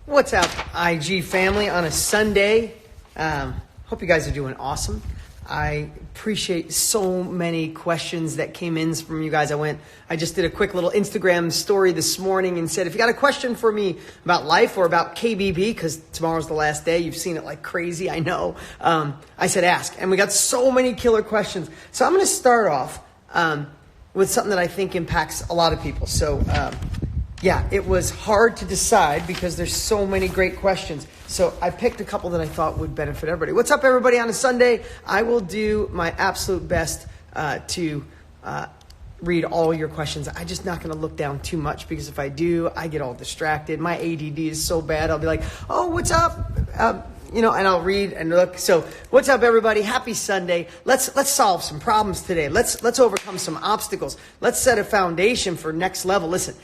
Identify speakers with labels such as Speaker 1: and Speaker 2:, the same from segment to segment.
Speaker 1: What's up, IG family, on a Sunday? Hope you guys are doing awesome. I appreciate so many questions that came in from you guys. I just did a quick little Instagram story this morning and said, if you got a question for me about life or about KBB, because tomorrow's the last day, you've seen it like crazy, I know. I said, ask. And we got so many killer questions. So I'm going to start off with something that I think impacts a lot of people. So, yeah, it was hard to decide because there's so many great questions. So I picked a couple that I thought would benefit everybody. What's up, everybody, on a Sunday? I will do my absolute best to read all your questions. I'm just not going to look down too much because if I do, I get all distracted. My ADD is so bad. I'll be like, oh, what's up? And I'll read and look. So what's up, everybody? Happy Sunday. Let's solve some problems today. Let's overcome some obstacles. Let's set a foundation for next level. Listen.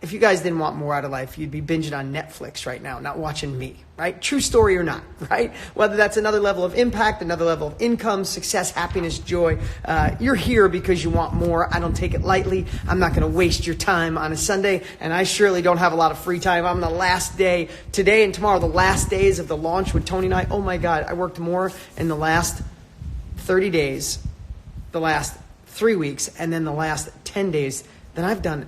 Speaker 1: If you guys didn't want more out of life, you'd be binging on Netflix right now, not watching me, right? True story or not, right? Whether that's another level of impact, another level of income, success, happiness, joy, you're here because you want more. I don't take it lightly. I'm not going to waste your time on a Sunday, and I surely don't have a lot of free time. I'm the last day, today and tomorrow, the last days of the launch with Tony and I. Oh my God, I worked more in the last 30 days, the last 3 weeks, and then the last 10 days than I've done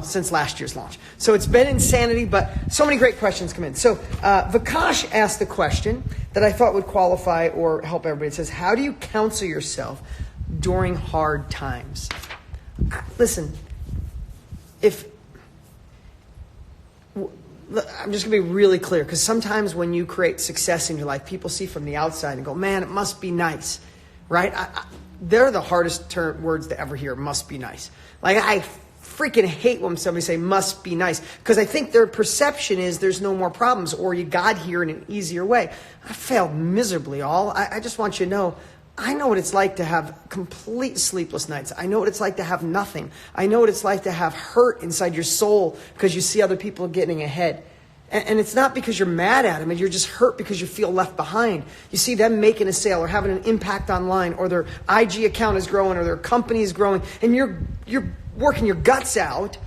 Speaker 1: since last year's launch. So it's been insanity, but so many great questions come in. So Vikash asked a question that I thought would qualify or help everybody. It says, how do you counsel yourself during hard times? Listen, I'm just going to be really clear, because sometimes when you create success in your life, people see from the outside and go, man, it must be nice, right? They're the hardest words to ever hear, must be nice. Like, I freaking hate when somebody say must be nice, because I think their perception is there's no more problems or you got here in an easier way. I failed miserably, I just want you to know, I know what it's like to have complete sleepless nights. I know what it's like to have nothing. I know what it's like to have hurt inside your soul because you see other people getting ahead. And it's not because you're mad at them, and you're just hurt because you feel left behind. You see them making a sale or having an impact online, or their IG account is growing, or their company is growing, and you're working your guts out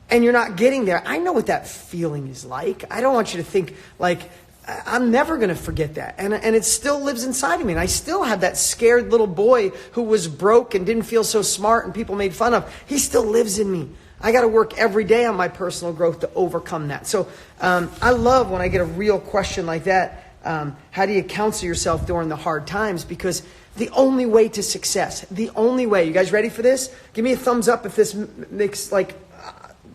Speaker 1: and you're not getting there. I know what that feeling is like. I don't want you to think like, I'm never going to forget that. And it still lives inside of me. And I still have that scared little boy who was broke and didn't feel so smart and people made fun of. He still lives in me. I got to work every day on my personal growth to overcome that. So I love when I get a real question like that. How do you counsel yourself during the hard times? Because the only way to success, you guys ready for this? Give me a thumbs up if this makes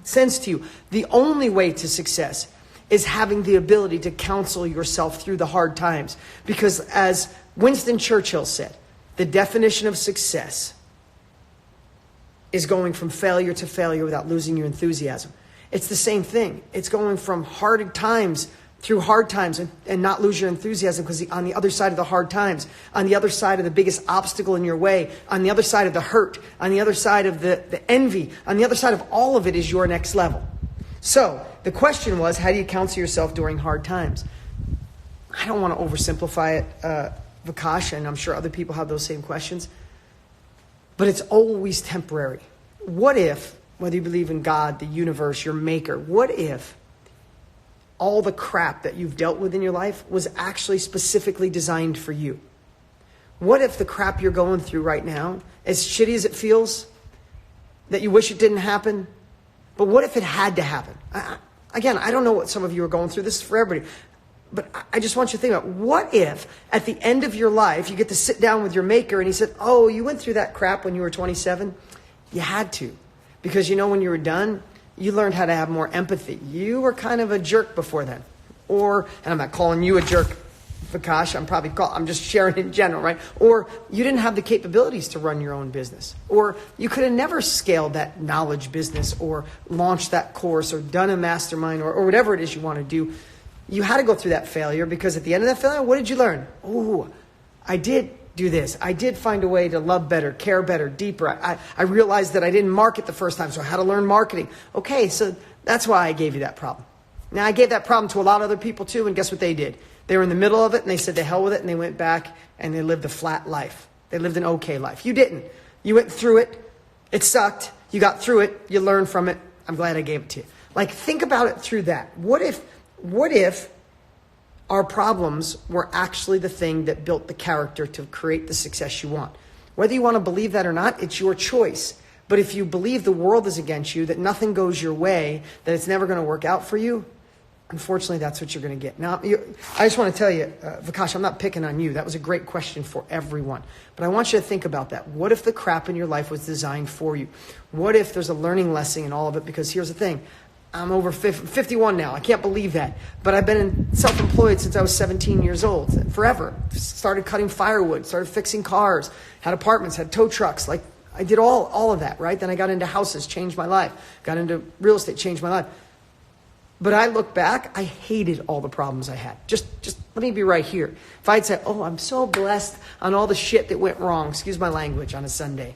Speaker 1: sense to you. The only way to success is having the ability to counsel yourself through the hard times. Because as Winston Churchill said, the definition of success is going from failure to failure without losing your enthusiasm. It's the same thing. It's going from hard times through hard times and not lose your enthusiasm, because on the other side of the hard times, on the other side of the biggest obstacle in your way, on the other side of the hurt, on the other side of the envy, on the other side of all of it is your next level. So the question was, how do you counsel yourself during hard times? I don't want to oversimplify it, Vikash, and I'm sure other people have those same questions. But it's always temporary. What if, whether you believe in God, the universe, your maker, what if all the crap that you've dealt with in your life was actually specifically designed for you? What if the crap you're going through right now, as shitty as it feels, that you wish it didn't happen, but what if it had to happen? Again, I don't know what some of you are going through. This is for everybody. But I just want you to think about, what if at the end of your life, you get to sit down with your maker and he said, oh, you went through that crap when you were 27? You had to. Because when you were done, you learned how to have more empathy. You were kind of a jerk before then. And I'm not calling you a jerk, Vikash, I'm just sharing in general, right? Or you didn't have the capabilities to run your own business. Or you could have never scaled that knowledge business or launched that course or done a mastermind or whatever it is you want to do. You had to go through that failure, because at the end of that failure, what did you learn? Oh, I did do this. I did find a way to love better, care better, deeper. I realized that I didn't market the first time, so I had to learn marketing. Okay, so that's why I gave you that problem. Now, I gave that problem to a lot of other people too, and guess what they did? They were in the middle of it, and they said, to hell with it, and they went back, and they lived a flat life. They lived an okay life. You didn't. You went through it. It sucked. You got through it. You learned from it. I'm glad I gave it to you. Think about it through that. What if What if our problems were actually the thing that built the character to create the success you want? Whether you want to believe that or not, it's your choice. But if you believe the world is against you, that nothing goes your way, that it's never going to work out for you, unfortunately, that's what you're going to get. Now, I just want to tell you, Vikash, I'm not picking on you. That was a great question for everyone. But I want you to think about that. What if the crap in your life was designed for you? What if there's a learning lesson in all of it? Because here's the thing. I'm over 51 now. I can't believe that. But I've been self-employed since I was 17 years old, forever. Started cutting firewood, started fixing cars, had apartments, had tow trucks. Like, I did all of that, right? Then I got into houses, changed my life. Got into real estate, changed my life. But I look back, I hated all the problems I had. Just let me be right here. If I'd say, oh, I'm so blessed on all the shit that went wrong, excuse my language, on a Sunday.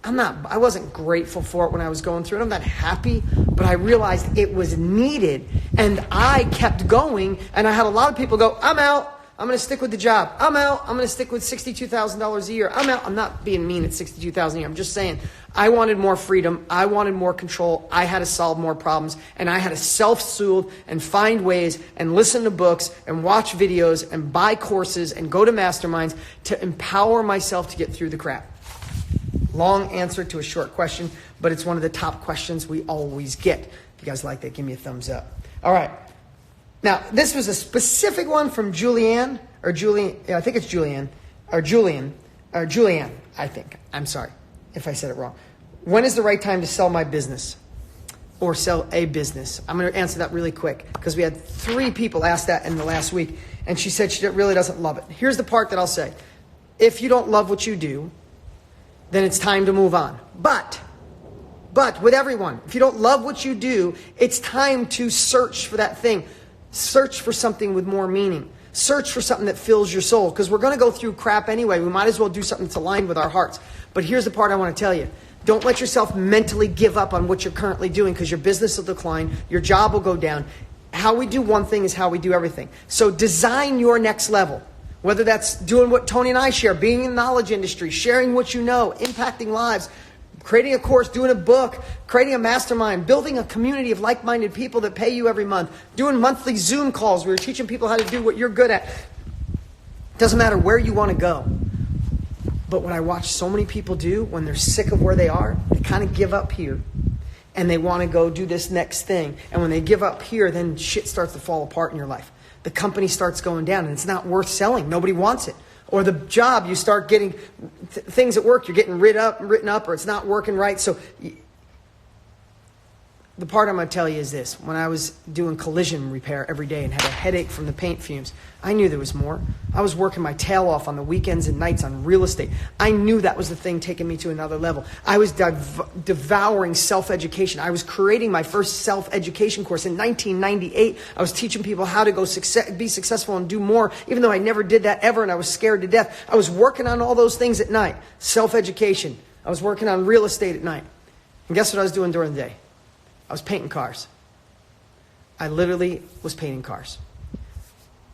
Speaker 1: I wasn't grateful for it when I was going through it. I'm not happy, but I realized it was needed. And I kept going, and I had a lot of people go, I'm out. I'm going to stick with the job. I'm out. I'm going to stick with $62,000 a year. I'm out. I'm not being mean at $62,000 a year. I'm just saying I wanted more freedom. I wanted more control. I had to solve more problems. And I had to self-soothe and find ways and listen to books and watch videos and buy courses and go to masterminds to empower myself to get through the crap. Long answer to a short question, but it's one of the top questions we always get. If you guys like that, give me a thumbs up. All right. Now, this was a specific one from Julianne, or Julian, I think it's Julianne, or Julianne, I think. I'm sorry if I said it wrong. When is the right time to sell my business or sell a business? I'm going to answer that really quick because we had 3 people ask that in the last week, and she said she really doesn't love it. Here's the part that I'll say. If you don't love what you do, then it's time to move on. But with everyone, if you don't love what you do, it's time to search for that thing. Search for something with more meaning. Search for something that fills your soul. Because we're going to go through crap anyway. We might as well do something that's aligned with our hearts. But here's the part I want to tell you. Don't let yourself mentally give up on what you're currently doing, because your business will decline. Your job will go down. How we do one thing is how we do everything. So design your next level. Whether that's doing what Tony and I share, being in the knowledge industry, sharing what you know, impacting lives, creating a course, doing a book, creating a mastermind, building a community of like-minded people that pay you every month, doing monthly Zoom calls where you're teaching people how to do what you're good at. Doesn't matter where you want to go. But what I watch so many people do when they're sick of where they are, they kind of give up here. And they want to go do this next thing. And when they give up here, then shit starts to fall apart in your life. The company starts going down and it's not worth selling. Nobody wants it. Or the job, you start getting things at work, you're getting written up, or it's not working right. So the part I'm going to tell you is this. When I was doing collision repair every day and had a headache from the paint fumes, I knew there was more. I was working my tail off on the weekends and nights on real estate. I knew that was the thing taking me to another level. I was devouring self-education. I was creating my first self-education course in 1998. I was teaching people how to go be successful and do more, even though I never did that ever and I was scared to death. I was working on all those things at night. Self-education. I was working on real estate at night. And guess what I was doing during the day? I was painting cars. I literally was painting cars.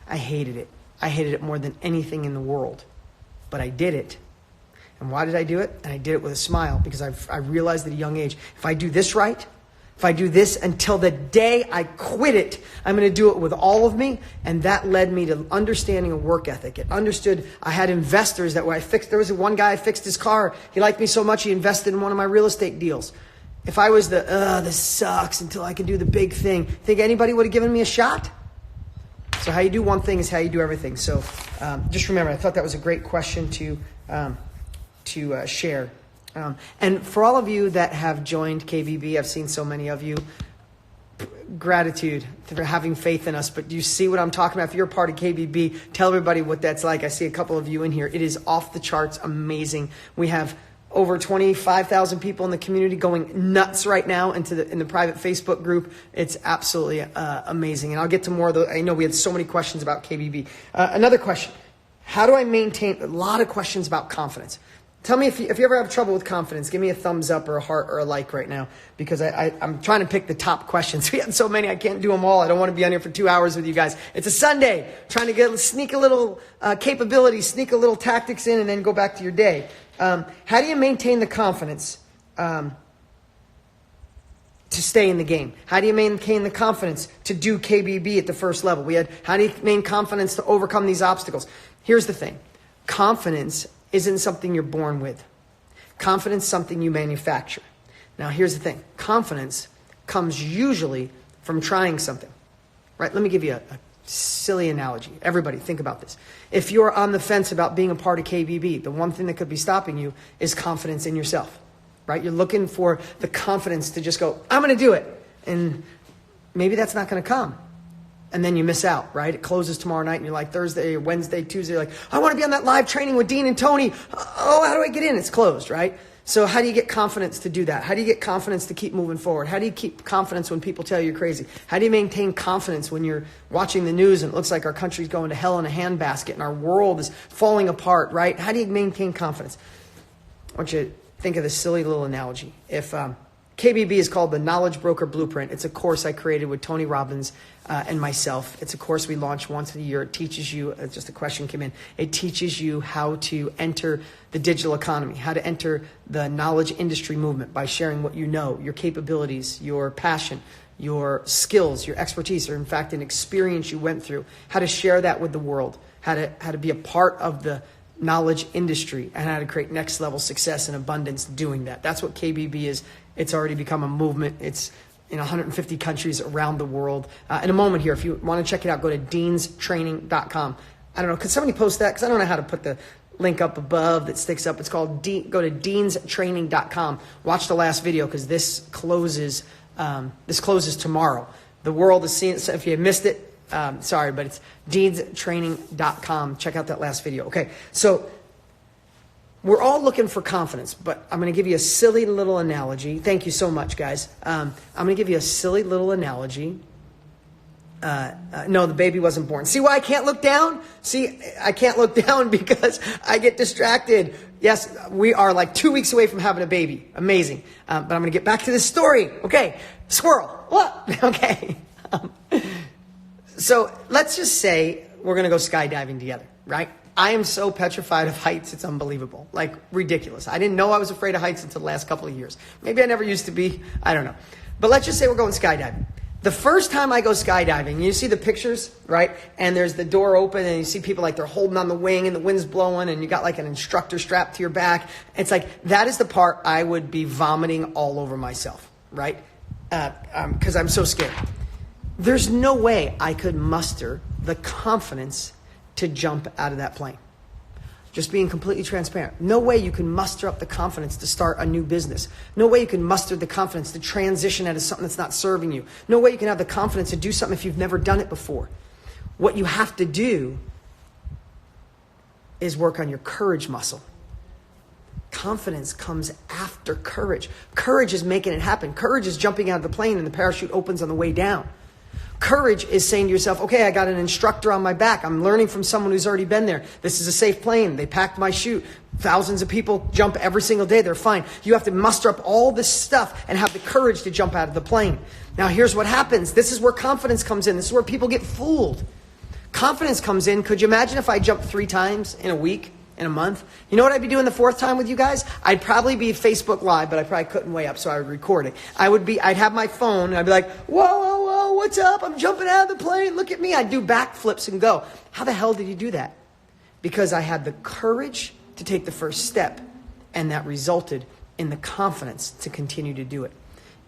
Speaker 1: I hated it. I hated it more than anything in the world. But I did it. And why did I do it? And I did it with a smile because I realized at a young age, if I do this right, if I do this until the day I quit it, I'm going to do it with all of me. And that led me to understanding a work ethic. It understood I had investors that there was one guy, I fixed his car. He liked me so much, he invested in one of my real estate deals. If I was this sucks until I can do the big thing, think anybody would have given me a shot? So how you do one thing is how you do everything. So just remember, I thought that was a great question to share. And for all of you that have joined KVB, I've seen so many of you, gratitude for having faith in us. But do you see what I'm talking about? If you're a part of KVB, tell everybody what that's like. I see a couple of you in here. It is off the charts amazing. We have over 25,000 people in the community going nuts right now in the private Facebook group. It's absolutely amazing. And I'll get to more of those. I know we had so many questions about KBB. Another question. How do I maintain a lot of questions about confidence? Tell me if you ever have trouble with confidence. Give me a thumbs up or a heart or a like right now, because I'm trying to pick the top questions. We had so many, I can't do them all. I don't want to be on here for 2 hours with you guys. It's a Sunday. Trying to sneak a little capability, sneak a little tactics in, and then go back to your day. How do you maintain the confidence to stay in the game? How do you maintain the confidence to do KBB at the first level? How do you maintain confidence to overcome these obstacles? Here's the thing. Confidence isn't something you're born with. Confidence is something you manufacture. Now, here's the thing. Confidence comes usually from trying something, right? Let me give you a silly analogy. Everybody, think about this. If you're on the fence about being a part of KBB, the one thing that could be stopping you is confidence in yourself. Right? You're looking for the confidence to just go, I'm going to do it. And maybe that's not going to come. And then you miss out, right? It closes tomorrow night and you're like Thursday, Wednesday, Tuesday, you're like, I want to be on that live training with Dean and Tony. Oh, how do I get in? It's closed, right? So how do you get confidence to do that? How do you get confidence to keep moving forward? How do you keep confidence when people tell you you're crazy? How do you maintain confidence when you're watching the news and it looks like our country's going to hell in a handbasket and our world is falling apart, right? How do you maintain confidence? I want you to think of this silly little analogy. If KBB is called the Knowledge Broker Blueprint, it's a course I created with Tony Robbins and myself. It's a course we launch once a year. It teaches you, just a question came in, it teaches you how to enter the digital economy, how to enter the knowledge industry movement by sharing what you know, your capabilities, your passion, your skills, your expertise, or in fact an experience you went through, how to share that with the world, how to be a part of the knowledge industry and how to create next level success and abundance doing that. That's what KBB is. It's already become a movement. It's in 150 countries around the world. In a moment here, if you want to check it out, go to deanstraining.com. I don't know, could somebody post that? Because I don't know how to put the link up above that sticks up. It's called, go to deanstraining.com. Watch the last video because this closes tomorrow. The world is seeing, so if you missed it, sorry, but it's deanstraining.com. Check out that last video. Okay, so we're all looking for confidence, but I'm going to give you a silly little analogy. Thank you so much, guys. I'm going to give you a silly little analogy. No, the baby wasn't born. See why I can't look down? See, I can't look down because I get distracted. Yes, we are like 2 weeks away from having a baby. Amazing. But I'm going to get back to this story. Okay, squirrel. What? Okay. So let's just say we're going to go skydiving together, right? I am so petrified of heights, it's unbelievable. Like, ridiculous. I didn't know I was afraid of heights until the last couple of years. Maybe I never used to be. I don't know. But let's just say we're going skydiving. The first time I go skydiving, you see the pictures, right? And there's the door open and you see people like they're holding on the wing and the wind's blowing and you got like an instructor strapped to your back. It's like, that is the part I would be vomiting all over myself, right? Because I'm so scared. There's no way I could muster the confidence to jump out of that plane. Just being completely transparent. No way you can muster up the confidence to start a new business. No way you can muster the confidence to transition out of something that's not serving you. No way you can have the confidence to do something if you've never done it before. What you have to do is work on your courage muscle. Confidence comes after courage. Courage is making it happen. Courage is jumping out of the plane and the parachute opens on the way down. Courage is saying to yourself, okay, I got an instructor on my back. I'm learning from someone who's already been there. This is a safe plane. They packed my chute. Thousands of people jump every single day. They're fine. You have to muster up all this stuff and have the courage to jump out of the plane. Now, here's what happens. This is where confidence comes in. This is where people get fooled. Confidence comes in. Could you imagine if I jumped 3 times in a week, in a month? You know what I'd be doing the 4th time with you guys? I'd probably be Facebook Live, but I probably couldn't way up, so I would record it. I'd have my phone, and I'd be like, whoa, whoa, whoa, what's up? I'm jumping out of the plane. Look at me. I'd do backflips and go. How the hell did you do that? Because I had the courage to take the first step, and that resulted in the confidence to continue to do it.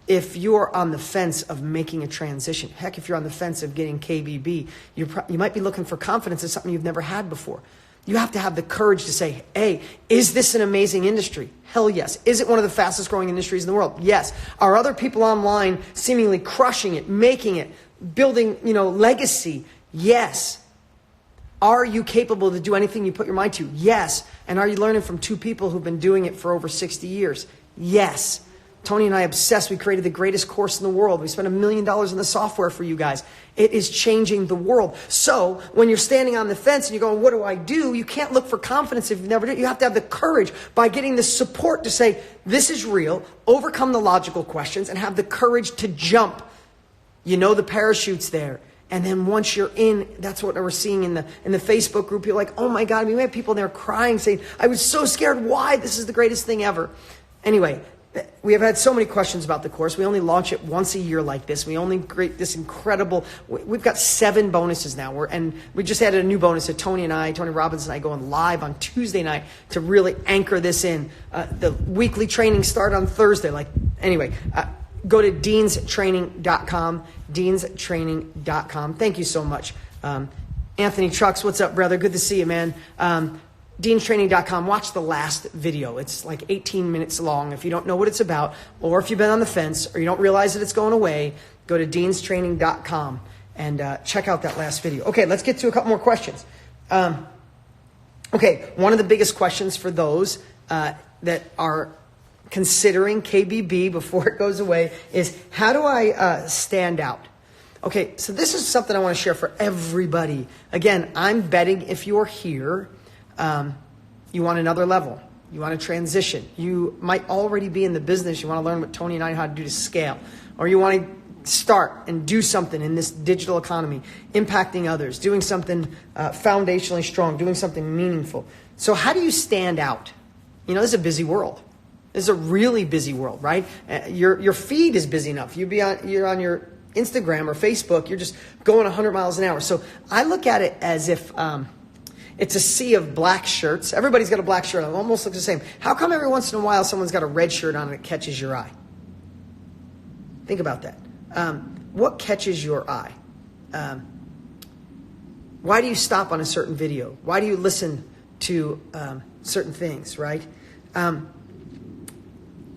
Speaker 1: If you're on the fence of making a transition, heck, if you're on the fence of getting KBB, you might be looking for confidence in something you've never had before. You have to have the courage to say, hey, is this an amazing industry? Hell yes. Is it one of the fastest growing industries in the world? Yes. Are other people online seemingly crushing it, making it, building, legacy? Yes. Are you capable to do anything you put your mind to? Yes. And are you learning from 2 people who've been doing it for over 60 years? Yes. Tony and I obsessed. We created the greatest course in the world. We spent $1 million in the software for you guys. It is changing the world. So when you're standing on the fence and you're going, what do I do? You can't look for confidence if you've never done it. You have to have the courage by getting the support to say, this is real, overcome the logical questions, and have the courage to jump. You know the parachute's there. And then once you're in, that's what we're seeing in the Facebook group. You're like, oh my God, we have people there crying saying, I was so scared. Why? This is the greatest thing ever. Anyway, we have had so many questions about the course. We only launch it once a year like this. We only create this incredible, we've got 7 bonuses now. And we just added a new bonus that Tony Robbins and I going live on Tuesday night to really anchor this in. The weekly training start on Thursday. Go to 𝑑eanstraining.com, 𝑑eanstraining.com. Thank you so much. Anthony Trucks, what's up, brother? Good to see you, man. 𝑑eanstraining.com. Watch the last video. It's like 18 minutes long. If you don't know what it's about, or if you've been on the fence, or you don't realize that it's going away, go to 𝑑eanstraining.com and check out that last video. Okay, let's get to a couple more questions. Okay, one of the biggest questions for those that are considering KBB before it goes away is, how do I stand out? Okay, so this is something I want to share for everybody. Again, I'm betting if you're here, you want another level. You want to transition. You might already be in the business. You want to learn what Tony and I know how to do to scale. Or you want to start and do something in this digital economy, impacting others, doing something foundationally strong, doing something meaningful. So how do you stand out? You know, this is a busy world. This is a really busy world, right? Your feed is busy enough. You're on your Instagram or Facebook, you're just going 100 miles an hour. So I look at it as if it's a sea of black shirts. Everybody's got a black shirt on. It almost looks the same. How come every once in a while someone's got a red shirt on and it catches your eye? Think about that. What catches your eye? Why do you stop on a certain video? Why do you listen to certain things, right? And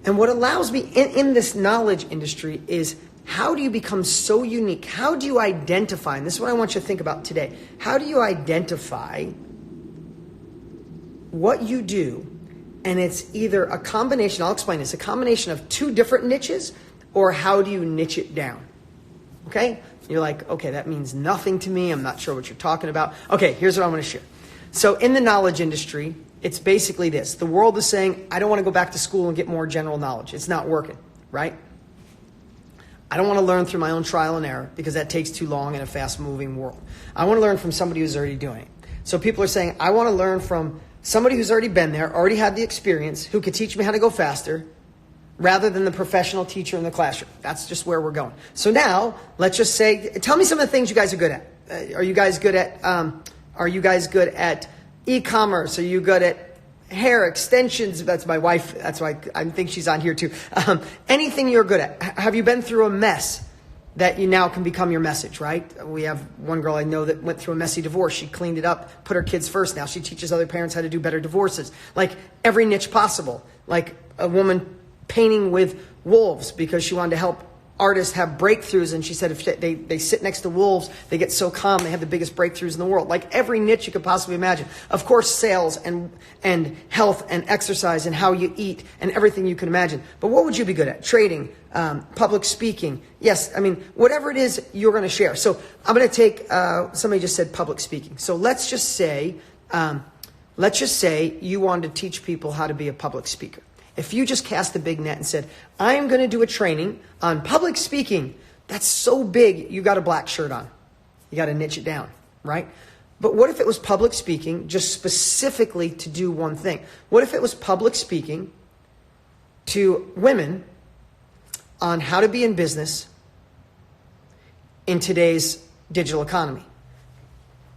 Speaker 1: what allows me in this knowledge industry is, how do you become so unique? How do you identify? And this is what I want you to think about today. How do you identify what you do? And it's either a combination, I'll explain this, a combination of 2 different niches, or how do you niche it down? Okay? You're like, okay, that means nothing to me. I'm not sure what you're talking about. Okay, here's what I'm going to share. So in the knowledge industry, it's basically this. The world is saying, I don't want to go back to school and get more general knowledge. It's not working, right? I don't want to learn through my own trial and error because that takes too long in a fast-moving world. I want to learn from somebody who's already doing it. So people are saying, I want to learn from somebody who's already been there, already had the experience, who could teach me how to go faster, rather than the professional teacher in the classroom. That's just where we're going. So now, let's just say, tell me some of the things you guys are good at. Are you guys good at e-commerce? Are you good at hair extensions? That's my wife. That's why I think she's on here too. Anything you're good at. Have you been through a mess that you now can become your message, right? We have one girl I know that went through a messy divorce. She cleaned it up, put her kids first. Now she teaches other parents how to do better divorces. Like every niche possible. Like a woman painting with wolves because she wanted to help artists have breakthroughs, and she said if they sit next to wolves, they get so calm, they have the biggest breakthroughs in the world. Like every niche you could possibly imagine. Of course, sales and health and exercise and how you eat and everything you can imagine. But what would you be good at? Trading, public speaking. Yes, I mean, whatever it is you're going to share. So I'm going to take, somebody just said public speaking. So let's just say you wanted to teach people how to be a public speaker. If you just cast a big net and said, I am going to do a training on public speaking, that's so big, you got a black shirt on. You got to niche it down, right? But what if it was public speaking just specifically to do one thing? What if it was public speaking to women on how to be in business in today's digital economy?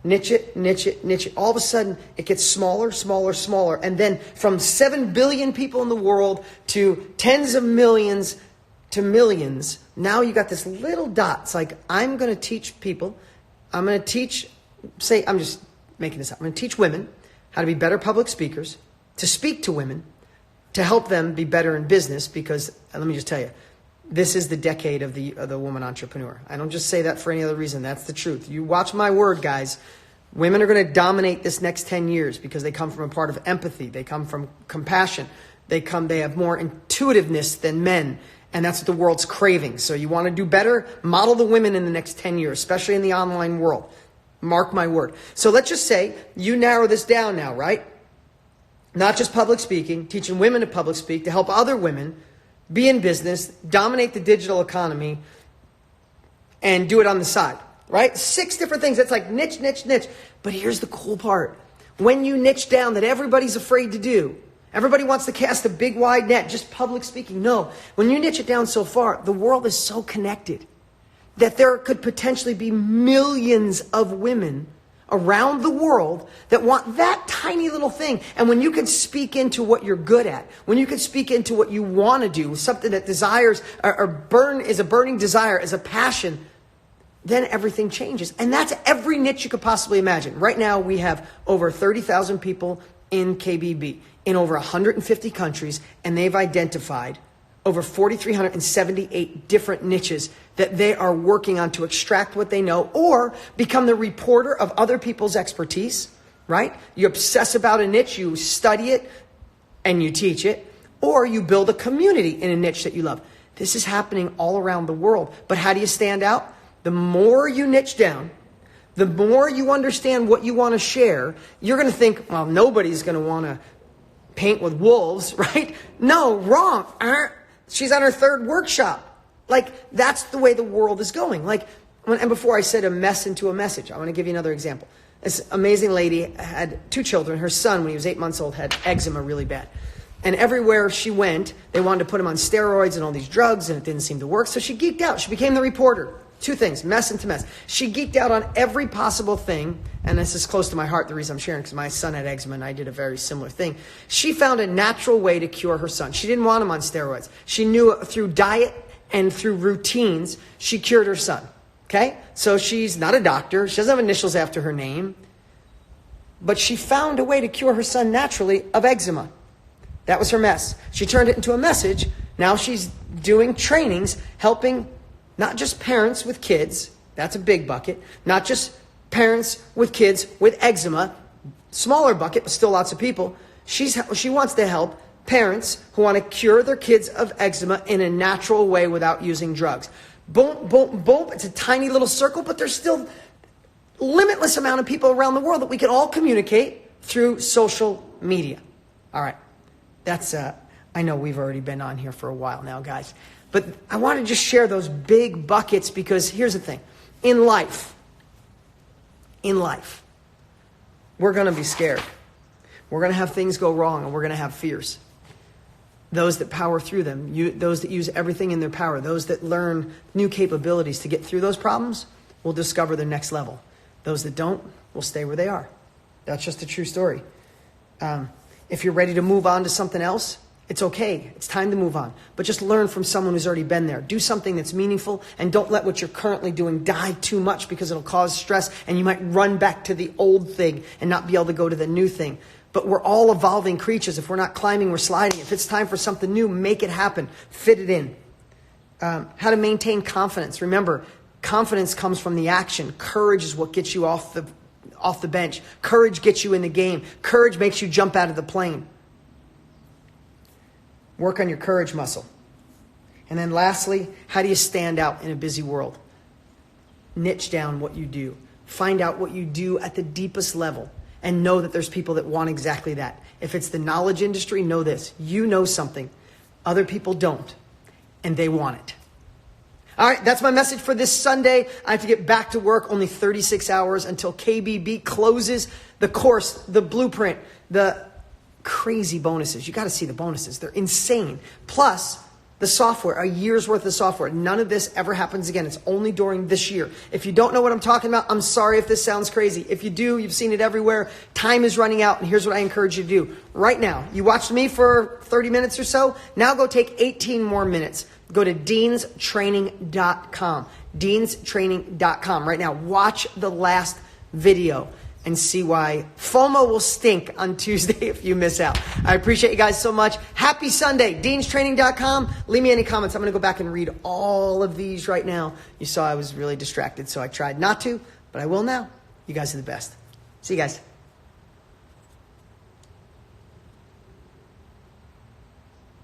Speaker 1: Niche it, niche it, niche it. All of a sudden, it gets smaller, smaller, smaller. And then from 7 billion people in the world to tens of millions to millions, now you got this little dot. It's like, I'm going to teach people, I'm going to teach, I'm just making this up. I'm going to teach women how to be better public speakers, to speak to women, to help them be better in business, because let me just tell you, this is the decade of the woman entrepreneur. I don't just say that for any other reason. That's the truth. You watch my word, guys. Women are going to dominate this next 10 years because they come from a part of empathy. They come from compassion. They have more intuitiveness than men. And that's what the world's craving. So you want to do better? Model the women in the next 10 years, especially in the online world. Mark my word. So let's just say you narrow this down now, right? Not just public speaking, teaching women to public speak, to help other women be in business, dominate the digital economy, and do it on the side, right? 6 different things. That's like niche, niche, niche. But here's the cool part. When you niche down that everybody's afraid to do, Everybody wants to cast a big wide net, just public speaking. No, when you niche it down so far, the world is so connected that there could potentially be millions of women around the world that want that tiny little thing. And when you can speak into what you're good at, when you can speak into what you want to do, something that desires is a burning desire, is a passion, then everything changes. And that's every niche you could possibly imagine. Right now, we have over 30,000 people in KBB in over 150 countries, and they've identified over 4,378 different niches that they are working on to extract what they know or become the reporter of other people's expertise, right? You obsess about a niche, you study it, and you teach it, or you build a community in a niche that you love. This is happening all around the world. But how do you stand out? The more you niche down, the more you understand what you want to share, you're going to think, well, nobody's going to want to paint with wolves, right? No, wrong. She's on her third workshop. Like, that's the way the world is going. And before I said a mess into a message, I want to give you another example. This amazing lady had 2 children. Her son, when he was 8 months old, had eczema really bad. And everywhere she went, they wanted to put him on steroids and all these drugs, and it didn't seem to work. So she geeked out. She became the reporter. 2 things, mess into mess. She geeked out on every possible thing, and this is close to my heart, the reason I'm sharing, because my son had eczema, and I did a very similar thing. She found a natural way to cure her son. She didn't want him on steroids. She knew through diet and through routines, she cured her son. Okay? So she's not a doctor. She doesn't have initials after her name. But she found a way to cure her son naturally of eczema. That was her mess. She turned it into a message. Now she's doing trainings, helping not just parents with kids, that's a big bucket, not just parents with kids with eczema, smaller bucket, but still lots of people. She wants to help parents who want to cure their kids of eczema in a natural way without using drugs. Boom, boom, boom. It's a tiny little circle, but there's still limitless amount of people around the world that we can all communicate through social media. All right. That's, I know we've already been on here for a while now, guys. But I want to just share those big buckets because here's the thing. In life, we're going to be scared. We're going to have things go wrong and we're going to have fears. Those that power through them, those that use everything in their power, those that learn new capabilities to get through those problems will discover their next level. Those that don't will stay where they are. That's just a true story. If you're ready to move on to something else, it's okay. It's time to move on. But just learn from someone who's already been there. Do something that's meaningful and don't let what you're currently doing die too much because it'll cause stress and you might run back to the old thing and not be able to go to the new thing. But we're all evolving creatures. If we're not climbing, we're sliding. If it's time for something new, make it happen. Fit it in. How to maintain confidence. Remember, confidence comes from the action. Courage is what gets you off the bench. Courage gets you in the game. Courage makes you jump out of the plane. Work on your courage muscle. And then lastly, how do you stand out in a busy world? Niche down what you do. Find out what you do at the deepest level and know that there's people that want exactly that. If it's the knowledge industry, know this. You know something. Other people don't. And they want it. All right, that's my message for this Sunday. I have to get back to work, only 36 hours until KBB closes the course, the blueprint, the crazy bonuses. You got to see the bonuses. They're insane. Plus the software, a year's worth of software. None of this ever happens again. It's only during this year. If you don't know what I'm talking about, I'm sorry if this sounds crazy. If you do, you've seen it everywhere. Time is running out. And here's what I encourage you to do right now. You watched me for 30 minutes or so. Now go take 18 more minutes. Go to deanstraining.com. deanstraining.com right now. Watch the last video and see why FOMO will stink on Tuesday if you miss out. I appreciate you guys so much. Happy Sunday. deanstraining.com. Leave me any comments. I'm going to go back and read all of these right now. You saw I was really distracted, so I tried not to, but I will now. You guys are the best. See you guys.